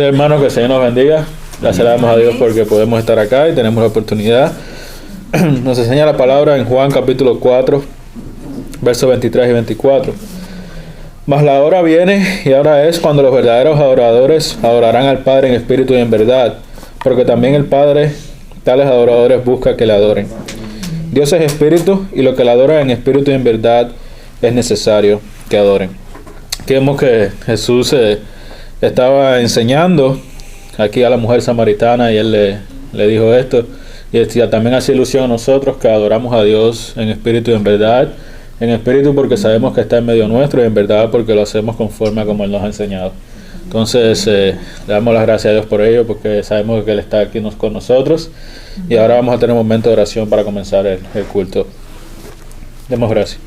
Hermanos, que el Señor nos bendiga. Gracias le damos a Dios porque podemos estar acá y tenemos la oportunidad. Nos enseña la palabra en Juan capítulo 4, versos 23 y 24. Mas la hora viene y ahora es cuando los verdaderos adoradores adorarán al Padre en espíritu y en verdad, porque también el Padre tales adoradores busca que le adoren. Dios es espíritu y lo que le adoran en espíritu y en verdad es necesario que adoren. Aquí vemos que Jesús estaba enseñando aquí a la mujer samaritana y él le dijo esto, y también hace ilusión a nosotros que adoramos a Dios en espíritu y en verdad, en espíritu porque sabemos que está en medio nuestro y en verdad porque lo hacemos conforme a como Él nos ha enseñado. Entonces le damos las gracias a Dios por ello porque sabemos que Él está aquí con nosotros y ahora vamos a tener un momento de oración para comenzar el culto. Demos gracias.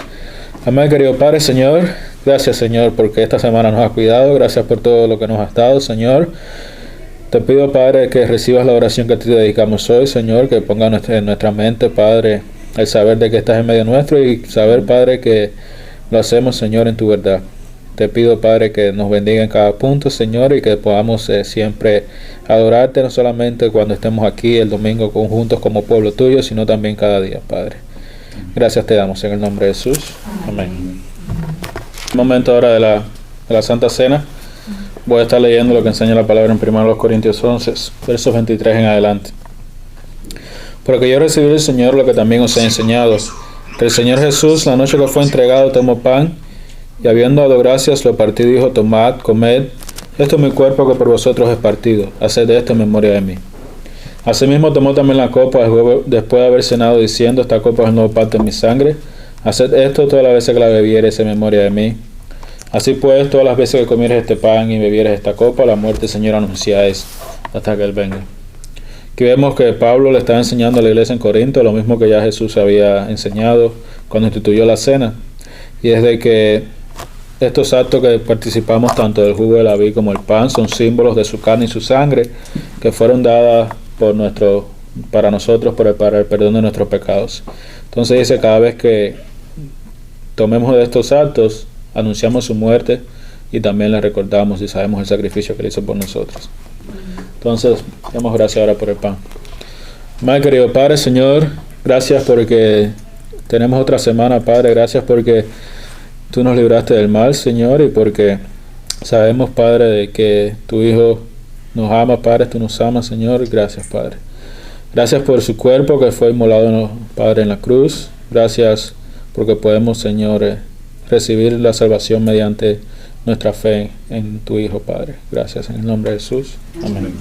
Amén, querido Padre, Señor, gracias, Señor, porque esta semana nos has cuidado, gracias por todo lo que nos has dado, Señor. Te pido, Padre, que recibas la oración que te dedicamos hoy, Señor, que ponga en nuestra mente, Padre, el saber de que estás en medio nuestro y saber, Padre, que lo hacemos, Señor, en tu verdad. Te pido, Padre, que nos bendiga en cada punto, Señor, y que podamos siempre adorarte, no solamente cuando estemos aquí el domingo juntos como pueblo tuyo, sino también cada día, Padre. Gracias te damos en el nombre de Jesús. Amén. Momento ahora de la Santa Cena. Voy a estar leyendo lo que enseña la palabra en 1 Corintios 11, versos 23 en adelante. Porque yo recibí del Señor lo que también os he enseñado. Que el Señor Jesús, la noche que fue entregado, tomó pan, y habiendo dado gracias, lo partió y dijo: tomad, comed, esto es mi cuerpo que por vosotros es partido. Haced esto en memoria de mí. Asimismo tomó también la copa después de haber cenado, diciendo: esta copa es el nuevo pacto en mi sangre. Haced esto todas las veces que la bebiereis en memoria de mí. Así pues, todas las veces que comieres este pan y bebieres esta copa, la muerte del Señor anunciáis hasta que Él venga. Aquí vemos que Pablo le estaba enseñando a la iglesia en Corinto lo mismo que ya Jesús había enseñado cuando instituyó la cena. Y es de que estos actos que participamos tanto del jugo de la vid como el pan son símbolos de su carne y su sangre que fueron dadas para nosotros para el perdón de nuestros pecados. Entonces dice, cada vez que tomemos de estos actos, anunciamos su muerte y también le recordamos y sabemos el sacrificio que Él hizo por nosotros. Entonces, damos gracias ahora por el pan. Amén, querido Padre, Señor, gracias porque tenemos otra semana, Padre. Gracias porque Tú nos libraste del mal, Señor, y porque sabemos, Padre, de que Tu Hijo nos ama, Padre. Tú nos amas, Señor. Gracias, Padre. Gracias por su cuerpo que fue inmolado, Padre, en la cruz. Gracias porque podemos, Señor, recibir la salvación mediante nuestra fe en Tu Hijo, Padre. Gracias en el nombre de Jesús. Amén.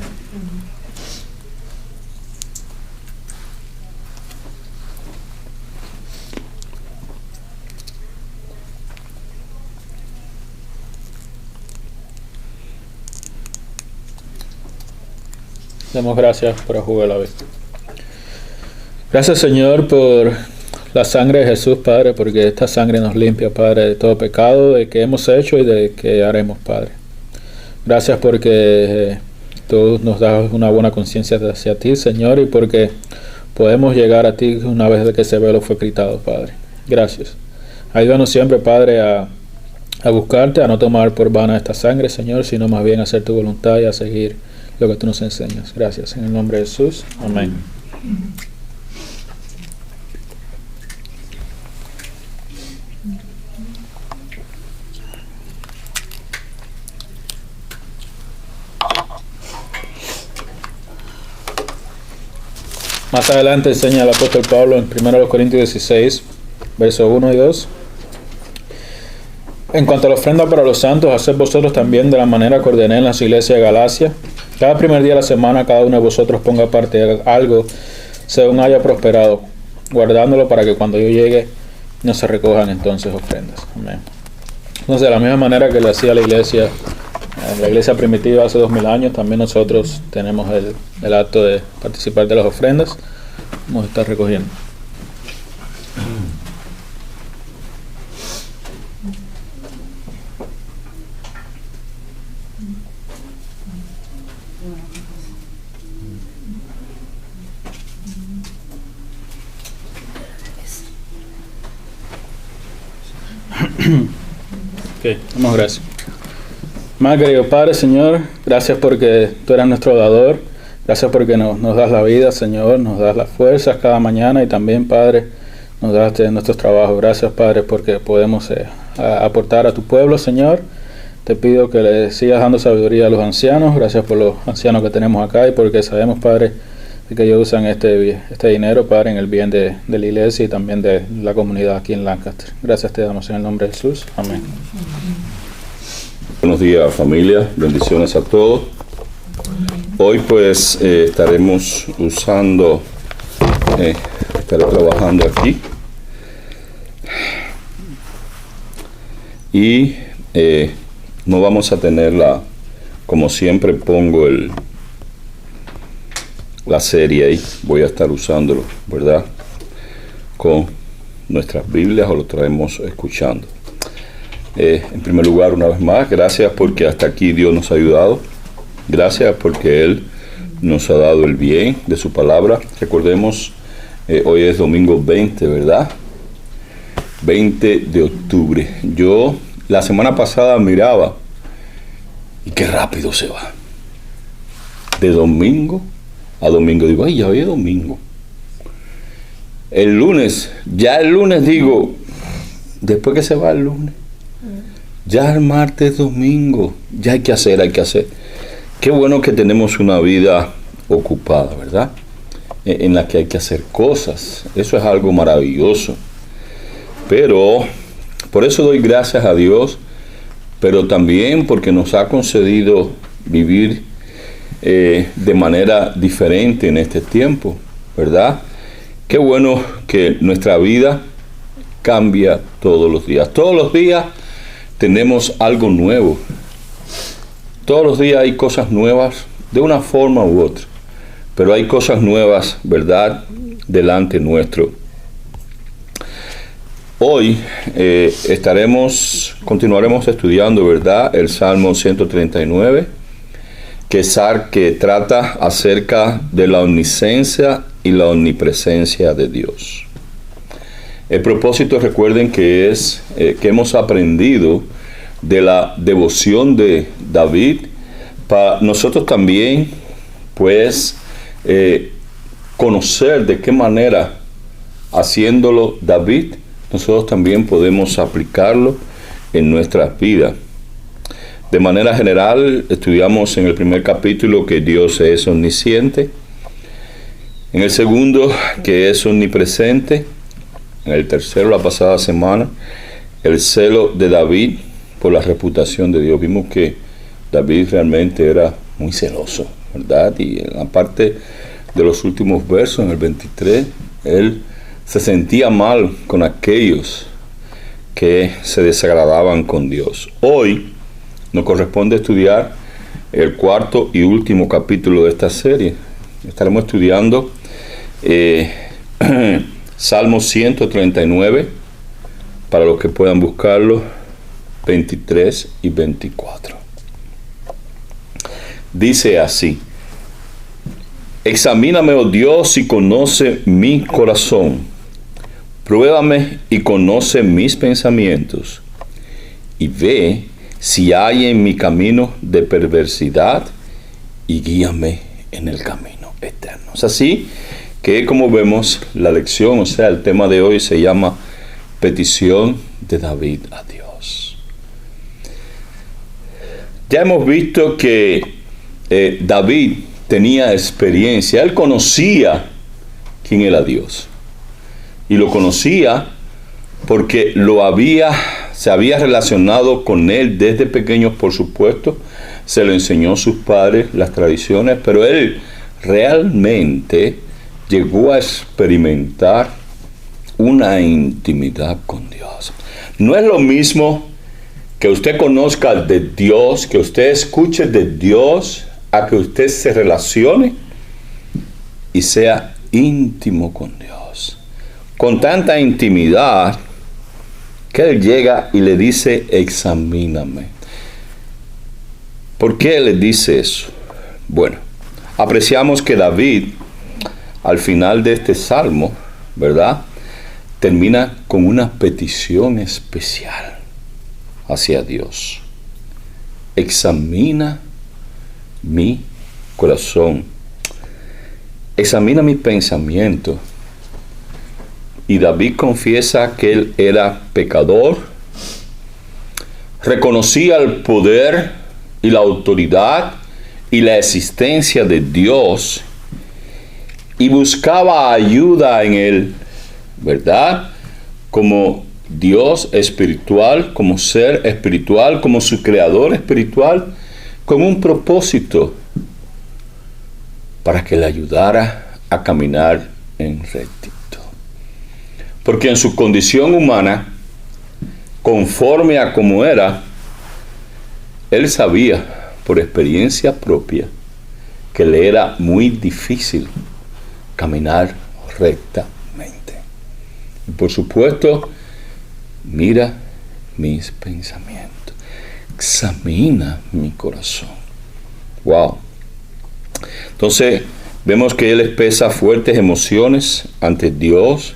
Demos gracias por el jugo de la vida. Gracias, Señor, por la sangre de Jesús, Padre, porque esta sangre nos limpia, Padre, de todo pecado de que hemos hecho y de que haremos, Padre. Gracias porque Tú nos das una buena conciencia hacia Ti, Señor, y porque podemos llegar a Ti una vez que ese velo fue quitado, Padre. Gracias. Ayúdanos siempre, Padre, a buscarte, a no tomar por vana esta sangre, Señor, sino más bien a hacer Tu voluntad y a seguir lo que Tú nos enseñas. Gracias. En el nombre de Jesús. Amén. Más adelante enseña el apóstol Pablo en 1 Corintios 16, versos 1 y 2. En cuanto a la ofrenda para los santos, haced vosotros también de la manera que ordené en las iglesias de Galacia. Cada primer día de la semana, cada uno de vosotros ponga aparte algo según haya prosperado, guardándolo para que cuando yo llegue no se recojan entonces ofrendas. Amén. Entonces, de la misma manera que le hacía la iglesia primitiva hace 2000 años, también nosotros tenemos el acto de participar de las ofrendas. Vamos a estar recogiendo. Ok, damos gracias. Más querido Padre, Señor, gracias porque tú eres nuestro dador. Gracias porque nos das la vida, Señor, nos das las fuerzas cada mañana y también, Padre, nos das nuestros trabajos. Gracias, Padre, porque podemos aportar a tu pueblo, Señor. Te pido que le sigas dando sabiduría a los ancianos. Gracias por los ancianos que tenemos acá y porque sabemos, Padre, que ellos usan este dinero, Padre, en el bien de la iglesia y también de la comunidad aquí en Lancaster. Gracias te damos en el nombre de Jesús. Amén. Buenos días, familia. Bendiciones a todos. Hoy pues estaremos estaré trabajando aquí y no vamos a tener como siempre pongo la serie ahí, voy a estar usándolo, ¿verdad? Con nuestras Biblias o lo traemos escuchando. En primer lugar, una vez más, gracias porque hasta aquí Dios nos ha ayudado. Gracias porque Él nos ha dado el bien de su palabra. Recordemos, hoy es domingo 20, ¿verdad? 20 de octubre. Yo la semana pasada miraba y qué rápido se va. De domingo a domingo. Digo, ay, ya hoy es domingo. El lunes digo, después que se va el lunes, ya el martes, domingo, ya hay que hacer. Qué bueno que tenemos una vida ocupada, ¿verdad? En la que hay que hacer cosas. Eso es algo maravilloso. Pero por eso doy gracias a Dios, pero también porque nos ha concedido vivir de manera diferente en este tiempo, ¿verdad? Qué bueno que nuestra vida cambia todos los días. Todos los días tenemos algo nuevo. Todos los días hay cosas nuevas de una forma u otra, pero hay cosas nuevas, ¿verdad?, delante nuestro. Hoy continuaremos estudiando, ¿verdad?, el Salmo 139, que trata acerca de la omnisciencia y la omnipresencia de Dios. El propósito, recuerden que es que hemos aprendido de la devoción de David, para nosotros también, pues, conocer de qué manera, haciéndolo David, nosotros también podemos aplicarlo en nuestras vidas. De manera general, estudiamos en el primer capítulo que Dios es omnisciente, en el segundo que es omnipresente, en el tercero, la pasada semana, el celo de David por la reputación de Dios. Vimos que David realmente era muy celoso, ¿verdad? Y en la parte de los últimos versos, en el 23, él se sentía mal con aquellos que se desagradaban con Dios. Hoy nos corresponde estudiar el cuarto y último capítulo de esta serie. Estaremos estudiando Salmo 139, para los que puedan buscarlo, 23 y 24. Dice así: Examíname, oh Dios, y conoce mi corazón. Pruébame y conoce mis pensamientos. Y ve si hay en mi camino de perversidad y guíame en el camino eterno. Es así que, como vemos, la lección, o sea, el tema de hoy se llama Petición de David a Dios. Ya hemos visto que David tenía experiencia, él conocía quién era Dios. Y lo conocía porque se había relacionado con él desde pequeño, por supuesto. Se lo enseñó sus padres, las tradiciones, pero él realmente llegó a experimentar una intimidad con Dios. No es lo mismo que usted conozca de Dios, que usted escuche de Dios, a que usted se relacione y sea íntimo con Dios. Con tanta intimidad que él llega y le dice, examíname. ¿Por qué le dice eso? Bueno, apreciamos que David, al final de este salmo, ¿verdad?, termina con una petición especial hacia Dios. examina mi corazón, examina mi pensamiento. Y David confiesa que él era pecador, reconocía el poder y la autoridad y la existencia de Dios y buscaba ayuda en él, ¿verdad? Como Dios espiritual, como ser espiritual, como su creador espiritual, con un propósito para que le ayudara a caminar en rectitud. Porque en su condición humana, conforme a como era, él sabía por experiencia propia que le era muy difícil caminar rectamente. Y por supuesto, mira mis pensamientos, examina mi corazón. Wow. Entonces, vemos que él expresa fuertes emociones ante Dios,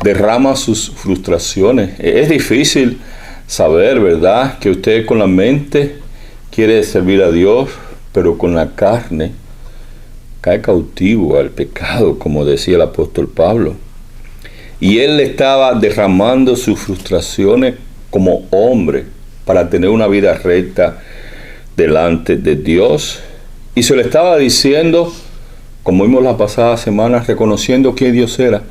derrama sus frustraciones. Es difícil saber, ¿verdad?, que usted con la mente quiere servir a Dios, pero con la carne cae cautivo al pecado, como decía el apóstol Pablo. Y él estaba derramando sus frustraciones como hombre para tener una vida recta delante de Dios. Y se le estaba diciendo, como vimos la pasada semana, reconociendo quién Dios era.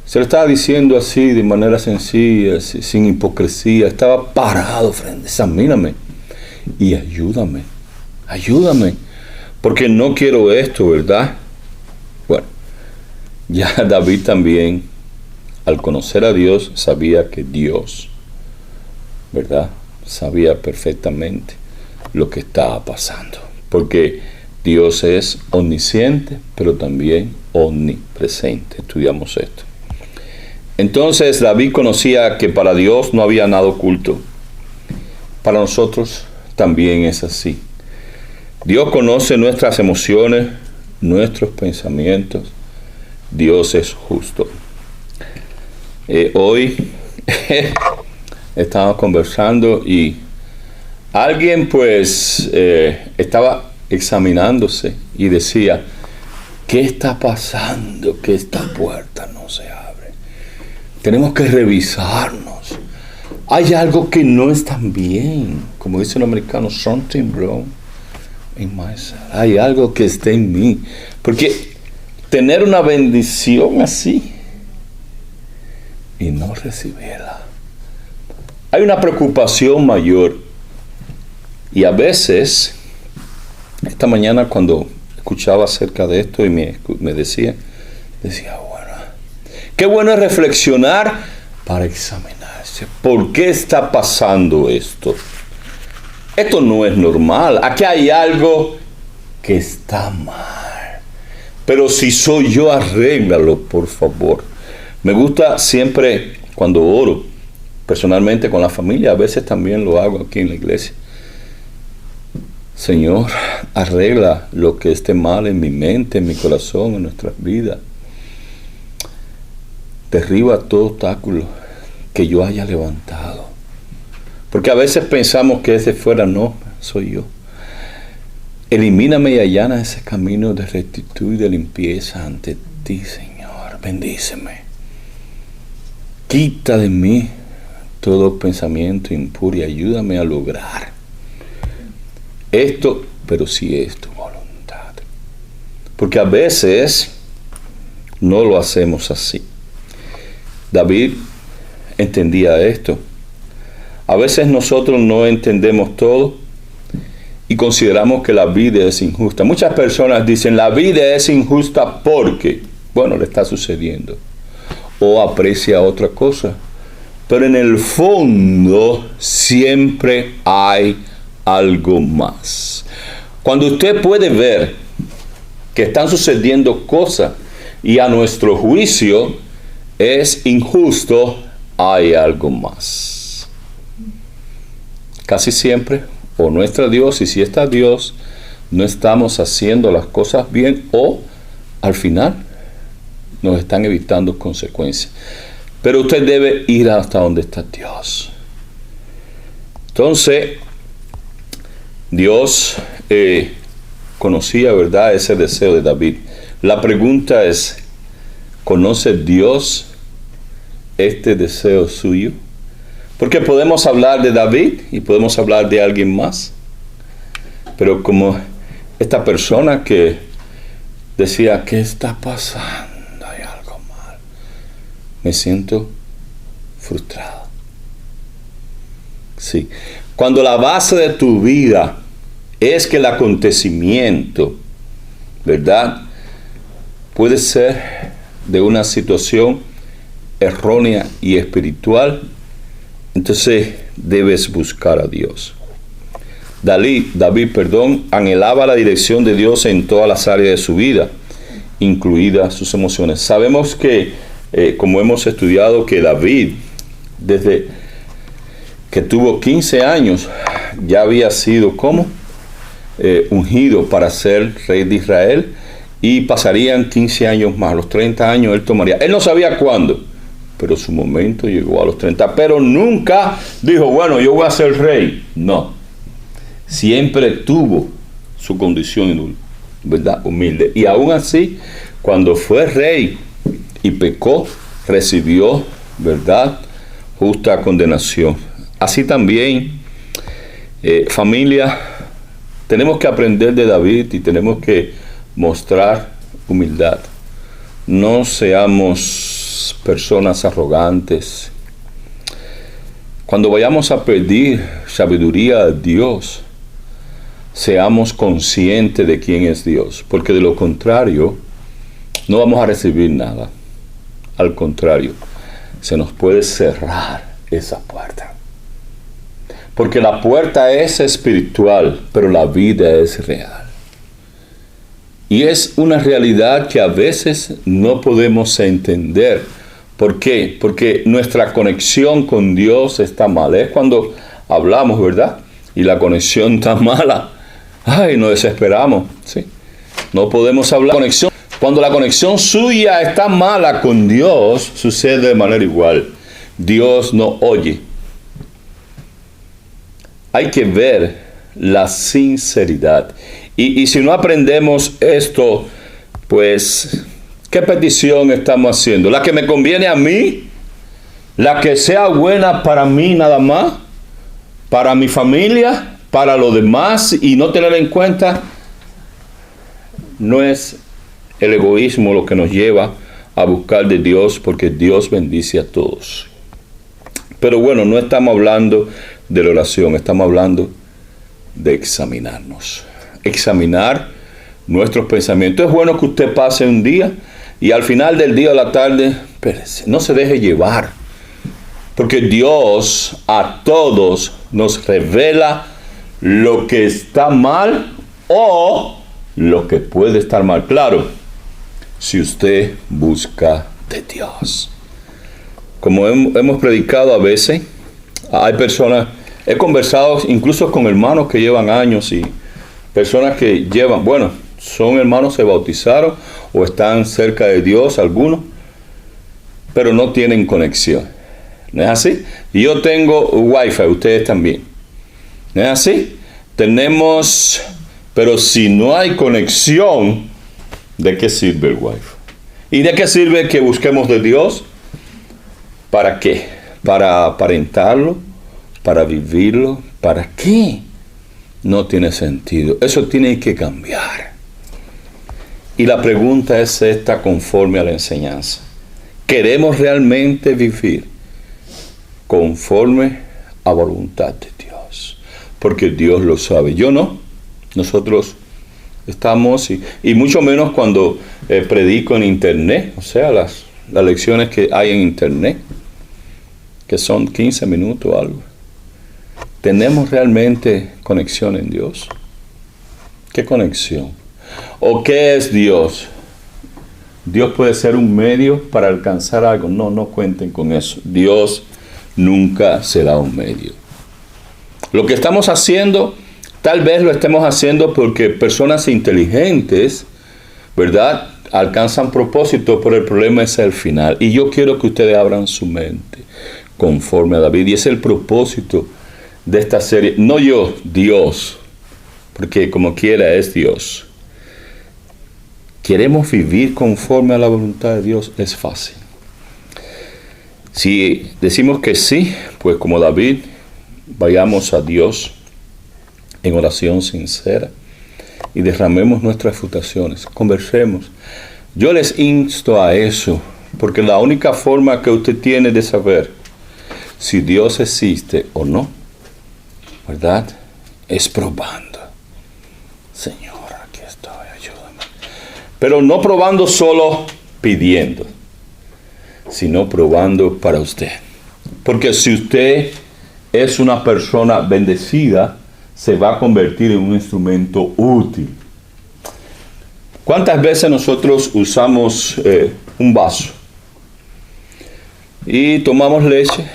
Se lo estaba diciendo así, de manera sencilla, sin hipocresía. Estaba parado frente, examíname y ayúdame, porque no quiero esto, ¿verdad? Bueno, ya David también, al conocer a Dios, sabía que Dios, ¿verdad?, sabía perfectamente lo que estaba pasando, porque Dios es omnisciente, pero también omnipresente. Estudiamos esto. Entonces David conocía que para Dios no había nada oculto. Para nosotros también es así. Dios conoce nuestras emociones, nuestros pensamientos. Dios es justo. Hoy estábamos conversando y alguien pues estaba examinándose y decía, ¿qué está pasando? Que esta puerta no se abre. Tenemos que revisarnos. Hay algo que no está bien. Como dice un americano, something wrong in myself. Hay algo que está en mí. Porque tener una bendición así y no recibirla, hay una preocupación mayor. Y a veces, esta mañana cuando escuchaba acerca de esto y me decía, bueno, qué bueno es reflexionar para examinarse. ¿Por qué está pasando esto? Esto no es normal. Aquí hay algo que está mal. Pero si soy yo, arréglalo, por favor. Me gusta siempre cuando oro, personalmente con la familia, a veces también lo hago aquí en la iglesia. Señor, arregla lo que esté mal en mi mente, en mi corazón, en nuestras vidas. Derriba todo obstáculo que yo haya levantado. Porque a veces pensamos que ese fuera, no, soy yo. Elimíname y allana ese camino de rectitud y de limpieza ante ti, Señor. Bendíceme. Quita de mí todo pensamiento impuro y ayúdame a lograr esto, pero si es tu voluntad. Porque a veces no lo hacemos así. David entendía esto. A veces nosotros no entendemos todo y consideramos que la vida es injusta. Muchas personas dicen, la vida es injusta porque, bueno, le está sucediendo. O aprecia otra cosa. Pero en el fondo siempre hay algo más. Cuando usted puede ver que están sucediendo cosas y a nuestro juicio es injusto, hay algo más. Casi siempre, o no está Dios, y si está Dios, no estamos haciendo las cosas bien, o al final nos están evitando consecuencias. Pero usted debe ir hasta donde está Dios. Entonces, Dios conocía, ¿verdad?, ese deseo de David. La pregunta es, ¿conoce Dios este deseo suyo? Porque podemos hablar de David y podemos hablar de alguien más, pero como esta persona que decía, ¿qué está pasando? Hay algo mal. Me siento frustrado. Sí. Cuando la base de tu vida es que el acontecimiento, ¿verdad?, puede ser de una situación errónea y espiritual, entonces debes buscar a Dios. David, anhelaba la dirección de Dios en todas las áreas de su vida, incluidas sus emociones. Sabemos que, como hemos estudiado, que David, desde que tuvo 15 años, ya había sido ungido para ser rey de Israel, y pasarían 15 años más, a los 30 años él tomaría. Él no sabía cuándo, pero su momento llegó a los 30, pero nunca dijo, bueno, yo voy a ser rey. No, siempre tuvo su condición, ¿verdad?, humilde. Y aún así, cuando fue rey y pecó, recibió, ¿verdad?, justa condenación. Así también, familia, tenemos que aprender de David y tenemos que mostrar humildad. No seamos personas arrogantes. Cuando vayamos a pedir sabiduría a Dios, seamos conscientes de quién es Dios, porque de lo contrario, no vamos a recibir nada. Al contrario, se nos puede cerrar esa puerta. Porque la puerta es espiritual, pero la vida es real. Y es una realidad que a veces no podemos entender. ¿Por qué? Porque nuestra conexión con Dios está mala. Es cuando hablamos, ¿verdad?, y la conexión está mala. Ay, nos desesperamos. ¿Sí? No podemos hablar. Cuando la conexión suya está mala con Dios, sucede de manera igual. Dios no oye. Hay que ver la sinceridad. Y si no aprendemos esto, pues, ¿qué petición estamos haciendo? ¿La que me conviene a mí? ¿La que sea buena para mí nada más? ¿Para mi familia? ¿Para los demás? Y no tener en cuenta, no es el egoísmo lo que nos lleva a buscar de Dios, porque Dios bendice a todos. Pero bueno, no estamos hablando de la oración, estamos hablando de examinarnos. Examinar nuestros pensamientos. Es bueno que usted pase un día y al final del día o la tarde, no se deje llevar, porque Dios a todos nos revela lo que está mal o lo que puede estar mal. Claro, si usted busca de Dios. Como hemos predicado a veces, hay personas, he conversado incluso con hermanos que llevan años y personas que llevan, son hermanos, se bautizaron o están cerca de Dios algunos, pero no tienen conexión. ¿No es así? Y yo tengo Wi-Fi, ustedes también. ¿No es así? Tenemos, pero si no hay conexión, ¿de qué sirve el Wi-Fi? ¿Y de qué sirve que busquemos de Dios? ¿Para qué? ¿Para aparentarlo? ¿Para vivirlo? ¿Para qué? No tiene sentido. Eso tiene que cambiar. Y la pregunta es esta, conforme a la enseñanza. ¿Queremos realmente vivir conforme a voluntad de Dios? Porque Dios lo sabe. Yo no. Nosotros estamos, y mucho menos cuando predico en internet, o sea, las lecciones que hay en internet, que son 15 minutos o algo. ¿Tenemos realmente conexión en Dios? ¿Qué conexión? ¿O qué es Dios? ¿Dios puede ser un medio para alcanzar algo? No cuenten con eso. Dios nunca será un medio. Lo que estamos haciendo, tal vez lo estemos haciendo porque personas inteligentes, ¿verdad?, alcanzan propósito, pero el problema es el final. Y yo quiero que ustedes abran su mente conforme a David. Y es el propósito de esta serie. No yo, Dios, porque como quiera es Dios. Queremos vivir conforme a la voluntad de Dios, es fácil. Si decimos que sí, pues como David, vayamos a Dios en oración sincera y derramemos nuestras frustraciones, conversemos. Yo les insto a eso, porque la única forma que usted tiene de saber si Dios existe o no, ¿verdad?, es probando. Señor, aquí estoy, ayúdame. Pero no probando solo pidiendo, sino probando para usted. Porque si usted es una persona bendecida, se va a convertir en un instrumento útil. ¿Cuántas veces nosotros usamos un vaso y tomamos leche?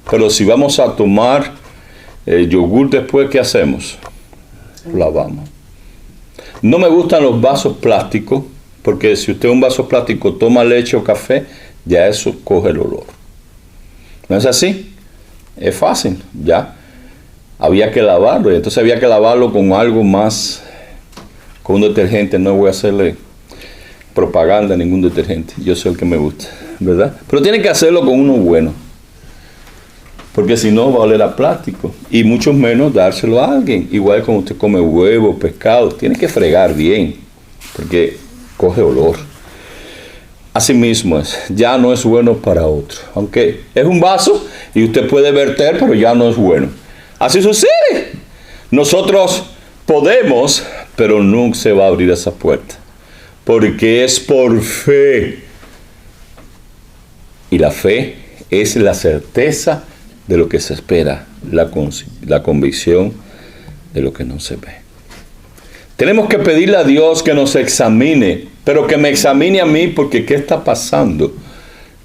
Pero si vamos a tomar yogur después, ¿qué hacemos? Lavamos. No me gustan los vasos plásticos, porque si usted un vaso plástico toma leche o café, ya eso coge el olor. ¿No es así? Es fácil, ya. Había que lavarlo, y entonces había que lavarlo con algo más, con un detergente. No voy a hacerle propaganda a ningún detergente, yo sé el que me gusta, ¿verdad? Pero tiene que hacerlo con uno bueno, porque si no va a oler a plástico, y mucho menos dárselo a alguien. Igual como usted come huevo, pescado, tiene que fregar bien, porque coge olor. Así mismo es, ya no es bueno para otro, aunque es un vaso y usted puede verter, pero ya no es bueno. Así sucede. Nosotros podemos, pero nunca se va a abrir esa puerta, porque es por fe. Y la fe es la certeza de lo que se espera, la convicción de lo que no se ve. Tenemos que pedirle a Dios que nos examine, pero que me examine a mí, porque ¿qué está pasando?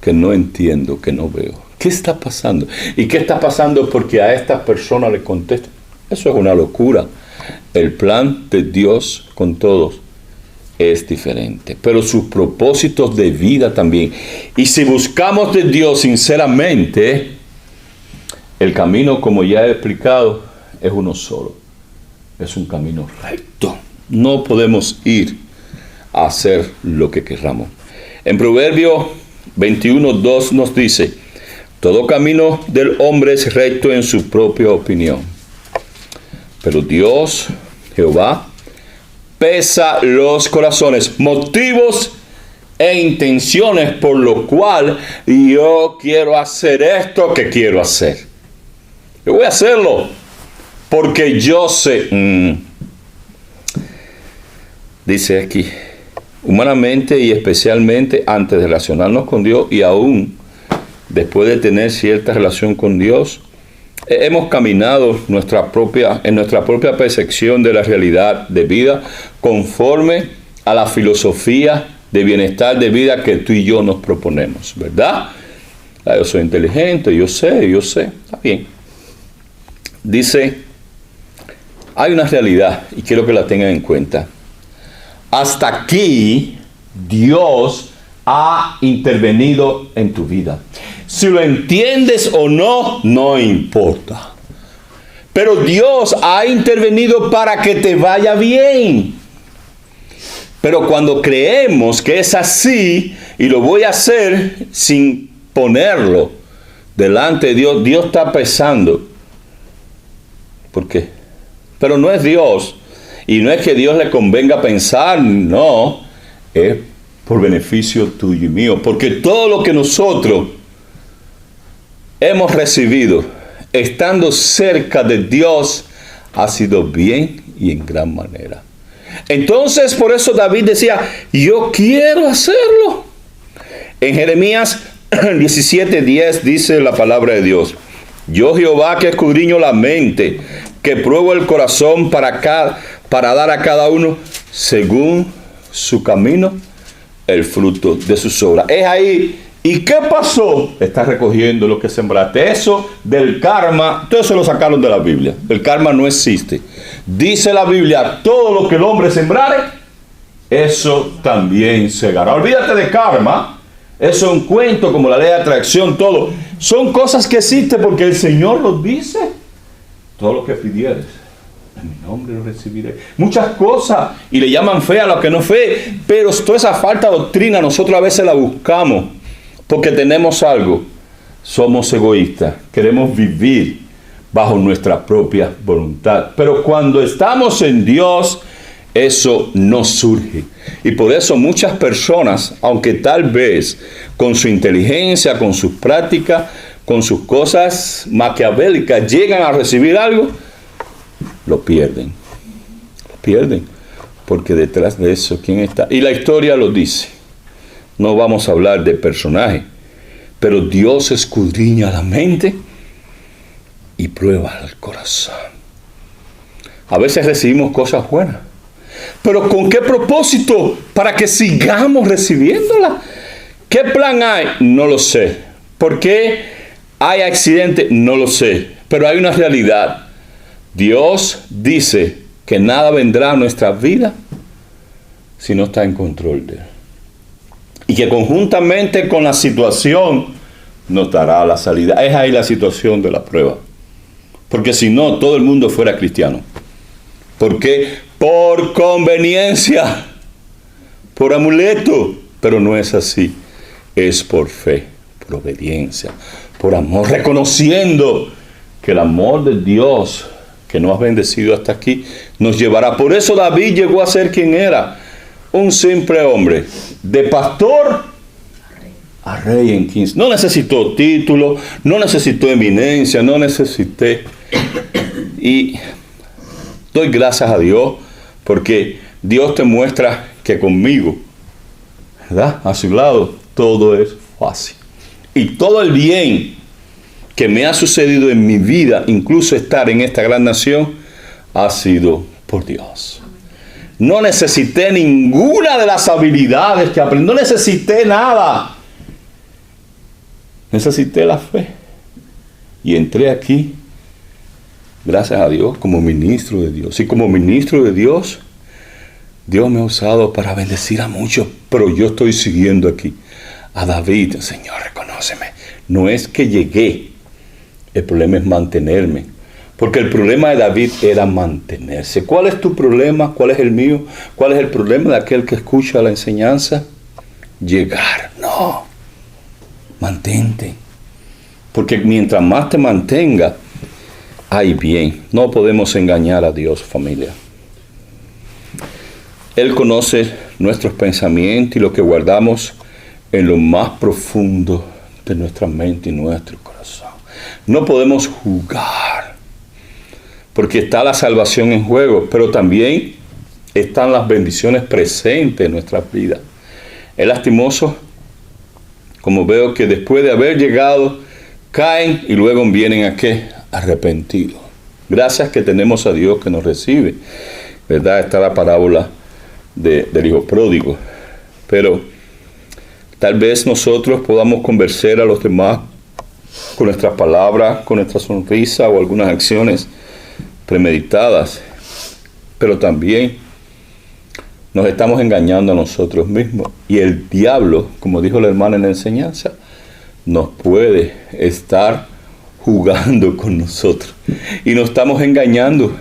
Que no entiendo, que no veo. ¿Qué está pasando? ¿Y qué está pasando? Porque a esta persona le contesto. Eso es una locura. El plan de Dios con todos es diferente, pero sus propósitos de vida también. Y si buscamos de Dios sinceramente, el camino, como ya he explicado, es uno solo. Es un camino recto. No podemos ir a hacer lo que querramos. En Proverbios 21:2 nos dice: todo camino del hombre es recto en su propia opinión, pero Dios, Jehová, pesa los corazones, motivos e intenciones, por lo cual yo quiero hacer esto que quiero hacer. Yo voy a hacerlo porque yo sé. Dice aquí, humanamente y especialmente antes de relacionarnos con Dios, y aún después de tener cierta relación con Dios, hemos caminado en nuestra propia percepción de la realidad de vida, conforme a la filosofía de bienestar de vida que tú y yo nos proponemos, ¿verdad? Yo soy inteligente, yo sé, está bien. Dice, hay una realidad, y quiero que la tengan en cuenta. Hasta aquí, Dios ha intervenido en tu vida. Si lo entiendes o no, no importa. Pero Dios ha intervenido para que te vaya bien. Pero cuando creemos que es así, y lo voy a hacer sin ponerlo delante de Dios, Dios está pesando. ¿Por qué? Pero no es Dios. Y no es que Dios le convenga pensar, no. Es por beneficio tuyo y mío. Porque todo lo que nosotros hemos recibido estando cerca de Dios ha sido bien y en gran manera. Entonces, por eso David decía, yo quiero hacerlo. En Jeremías 17:10 dice la palabra de Dios: yo, Jehová, que escudriño la mente, que pruebo el corazón para dar a cada uno según su camino el fruto de sus obras. Es ahí. ¿Y qué pasó? Estás recogiendo lo que sembraste. Eso del karma, todo eso lo sacaron de la Biblia. El karma no existe. Dice la Biblia, todo lo que el hombre sembrare, eso también segará. Olvídate de karma. Eso es un cuento, como la ley de atracción, todo. Son cosas que existen porque el Señor los dice. todo lo que pidieres, en mi nombre lo recibiré. Muchas cosas, y le llaman fe a lo que no es fe, pero toda esa falta de doctrina nosotros a veces la buscamos porque tenemos algo. Somos egoístas, queremos vivir bajo nuestra propia voluntad. Pero cuando estamos en Dios, eso no surge. Y por eso muchas personas, aunque tal vez con su inteligencia, con sus prácticas, con sus cosas maquiavélicas, llegan a recibir algo, lo pierden. Lo pierden. Porque detrás de eso, ¿quién está? Y la historia lo dice. No vamos a hablar de personajes, pero Dios escudriña la mente y prueba el corazón. A veces recibimos cosas buenas, pero ¿con qué propósito? Para que sigamos recibiéndolas. ¿Qué plan hay? No lo sé. ¿Por qué hay accidentes? No lo sé. Pero hay una realidad. Dios dice que nada vendrá a nuestra vida si no está en control de Él. Y que conjuntamente con la situación nos dará la salida. Es ahí la situación de la prueba. Porque si no, todo el mundo fuera cristiano. ¿Por qué? Por conveniencia, por amuleto. Pero no es así. Es por fe, por obediencia, por amor. Reconociendo que el amor de Dios que nos ha bendecido hasta aquí nos llevará. Por eso David llegó a ser quien era. Un simple hombre. De pastor a rey en 15. No necesitó título, no necesitó eminencia, no necesité. Y doy gracias a Dios porque Dios te muestra que conmigo, ¿verdad?, a su lado, todo es fácil. Y todo el bien que me ha sucedido en mi vida, incluso estar en esta gran nación, ha sido por Dios. No necesité ninguna de las habilidades que aprendí, no necesité nada. Necesité la fe. Y entré aquí, gracias a Dios, como ministro de Dios. Y como ministro de Dios, Dios me ha usado para bendecir a muchos. Pero yo estoy siguiendo aquí a David. Señor, reconóceme. No es que llegué. El problema es mantenerme. Porque el problema de David era mantenerse. ¿Cuál es tu problema? ¿Cuál es el mío? ¿Cuál es el problema de aquel que escucha la enseñanza? Llegar. No. Mantente. Porque mientras más te mantenga, hay bien. No podemos engañar a Dios, familia. Él conoce nuestros pensamientos y lo que guardamos en lo más profundo de nuestra mente y nuestro corazón. No podemos jugar. Porque está la salvación en juego, pero también están las bendiciones presentes en nuestras vidas. Es lastimoso como veo que después de haber llegado, caen y luego vienen a ¿qué? Arrepentidos. Gracias que tenemos a Dios que nos recibe. ¿Verdad? Está la parábola del hijo pródigo. Pero tal vez nosotros podamos convencer a los demás con nuestras palabras, con nuestra sonrisa o algunas acciones premeditadas, pero también nos estamos engañando a nosotros mismos. Y el diablo, como dijo la hermana en la enseñanza, nos puede estar jugando con nosotros. Y nos estamos engañando,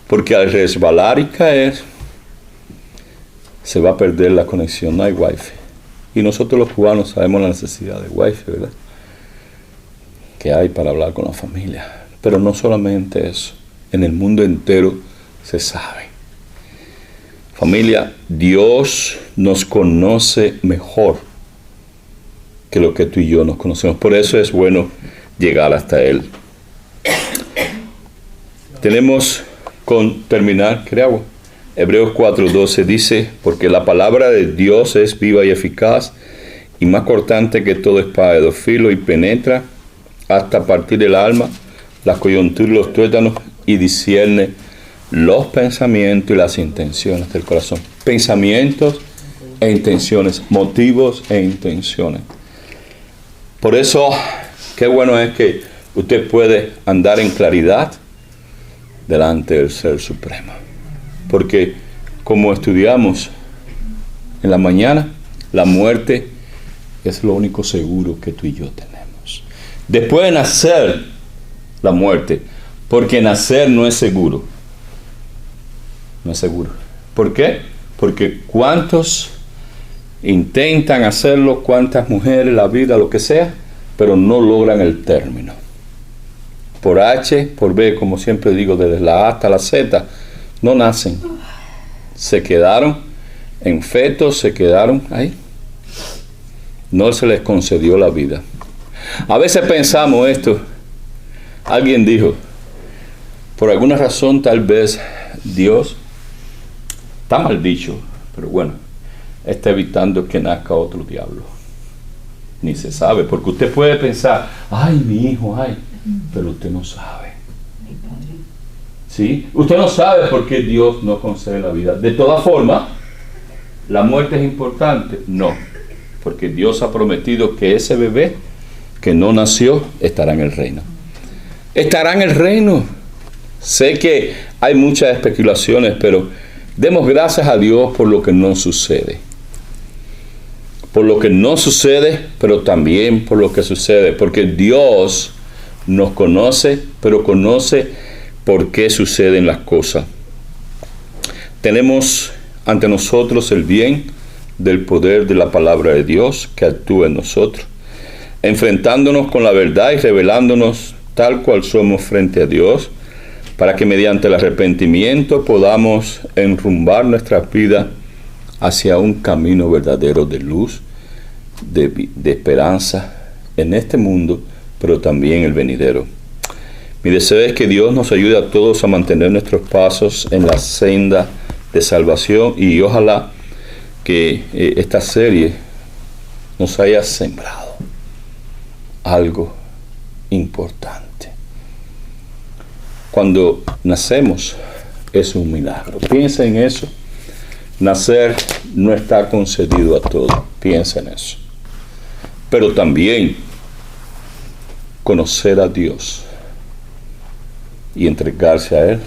porque al resbalar y caer, se va a perder la conexión, no hay wifi. Y nosotros los cubanos sabemos la necesidad de wifi, ¿verdad?, que hay para hablar con la familia. Pero no solamente eso, en el mundo entero se sabe. Familia, Dios nos conoce mejor que lo que tú y yo nos conocemos. Por eso es bueno llegar hasta Él. Tenemos con terminar, creo, Hebreos 4:12 dice, porque la palabra de Dios es viva y eficaz y más cortante que toda espada de dos filos y penetra hasta partir el alma, las coyunturas, los tuétanos, y discierne los pensamientos y las intenciones del corazón. Pensamientos e intenciones, motivos e intenciones. Por eso, qué bueno es que usted puede andar en claridad delante del Ser Supremo. Porque, como estudiamos en la mañana, la muerte es lo único seguro que tú y yo tenemos. Después de nacer la muerte, Porque nacer no es seguro. No es seguro. ¿Por qué? Porque cuántos intentan hacerlo, cuántas mujeres, la vida, lo que sea, pero no logran el término. Por H, por B, como siempre digo, desde la A hasta la Z, no nacen. Se quedaron en fetos, se quedaron ahí. No se les concedió la vida. A veces pensamos esto. Alguien dijo, por alguna razón tal vez Dios, está mal dicho, pero bueno, está evitando que nazca otro diablo. Ni se sabe, porque usted puede pensar, ay, mi hijo, ay, pero usted no sabe. ¿Sí? Usted no sabe por qué Dios no concede la vida. De todas formas, ¿la muerte es importante? No, porque Dios ha prometido que ese bebé que no nació estará en el reino. Estará en el reino. Sé que hay muchas especulaciones, pero demos gracias a Dios por lo que no sucede. Por lo que no sucede, pero también por lo que sucede. Porque Dios nos conoce, pero conoce por qué suceden las cosas. Tenemos ante nosotros el bien del poder de la palabra de Dios que actúa en nosotros, enfrentándonos con la verdad y revelándonos tal cual somos frente a Dios, para que mediante el arrepentimiento podamos enrumbar nuestras vidas hacia un camino verdadero de luz, de esperanza en este mundo, pero también el venidero. Mi deseo es que Dios nos ayude a todos a mantener nuestros pasos en la senda de salvación, y ojalá que esta serie nos haya sembrado algo importante. Cuando nacemos es un milagro. Piensa en eso. Nacer no está concedido a todos. Piensa en eso. Pero también conocer a Dios y entregarse a Él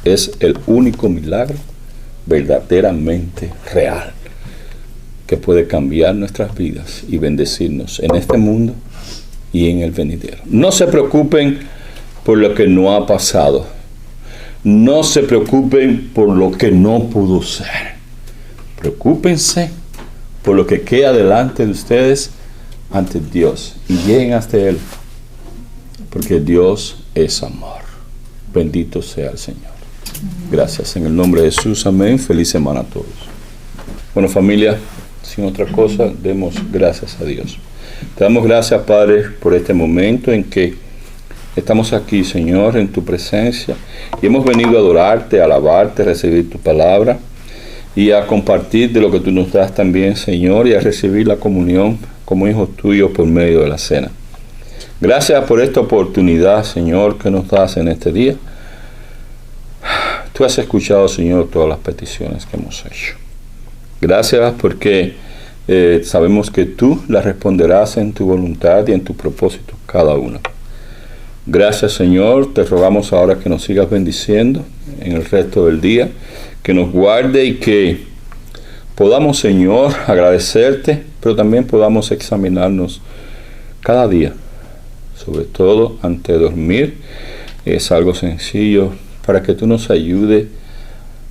es el único milagro verdaderamente real que puede cambiar nuestras vidas y bendecirnos en este mundo y en el venidero. No se preocupen por lo que no ha pasado. No se preocupen por lo que no pudo ser. Preocúpense por lo que queda delante de ustedes ante Dios y lleguen hasta Él, porque Dios es amor. Bendito sea el Señor. Gracias. En el nombre de Jesús, amén. Feliz semana a todos. Bueno, familia, sin otra cosa, demos gracias a Dios. Te damos gracias, Padre, por este momento en que estamos aquí, Señor, en tu presencia, y hemos venido a adorarte, a alabarte, a recibir tu palabra y a compartir de lo que tú nos das también, Señor, y a recibir la comunión como hijos tuyos por medio de la cena. Gracias por esta oportunidad, Señor, que nos das en este día. Tú has escuchado, Señor, todas las peticiones que hemos hecho. Gracias porque sabemos que tú las responderás en tu voluntad y en tu propósito cada una. Gracias, Señor, te rogamos ahora que nos sigas bendiciendo en el resto del día, que nos guarde y que podamos, Señor, agradecerte, pero también podamos examinarnos cada día, sobre todo antes de dormir. Es algo sencillo para que tú nos ayudes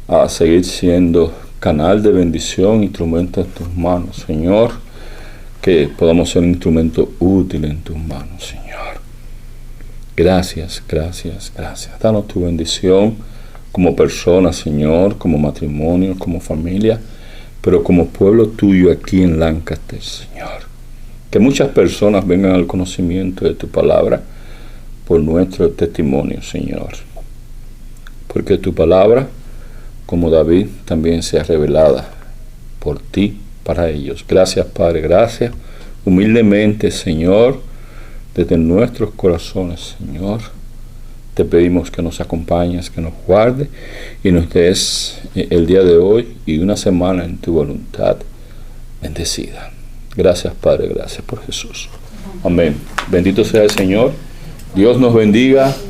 a seguir siendo canal de bendición, instrumento en tus manos, Señor, que podamos ser un instrumento útil en tus manos, Señor. Gracias, gracias, gracias. Danos tu bendición como persona, Señor, como matrimonio, como familia, pero como pueblo tuyo aquí en Lancaster, Señor. Que muchas personas vengan al conocimiento de tu palabra por nuestro testimonio, Señor. Porque tu palabra, como David, también sea revelada por ti para ellos. Gracias, Padre, gracias. Humildemente, Señor, desde nuestros corazones, Señor, te pedimos que nos acompañes, que nos guardes y nos des el día de hoy y una semana en tu voluntad bendecida. Gracias, Padre, gracias por Jesús. Amén. Bendito sea el Señor. Dios nos bendiga.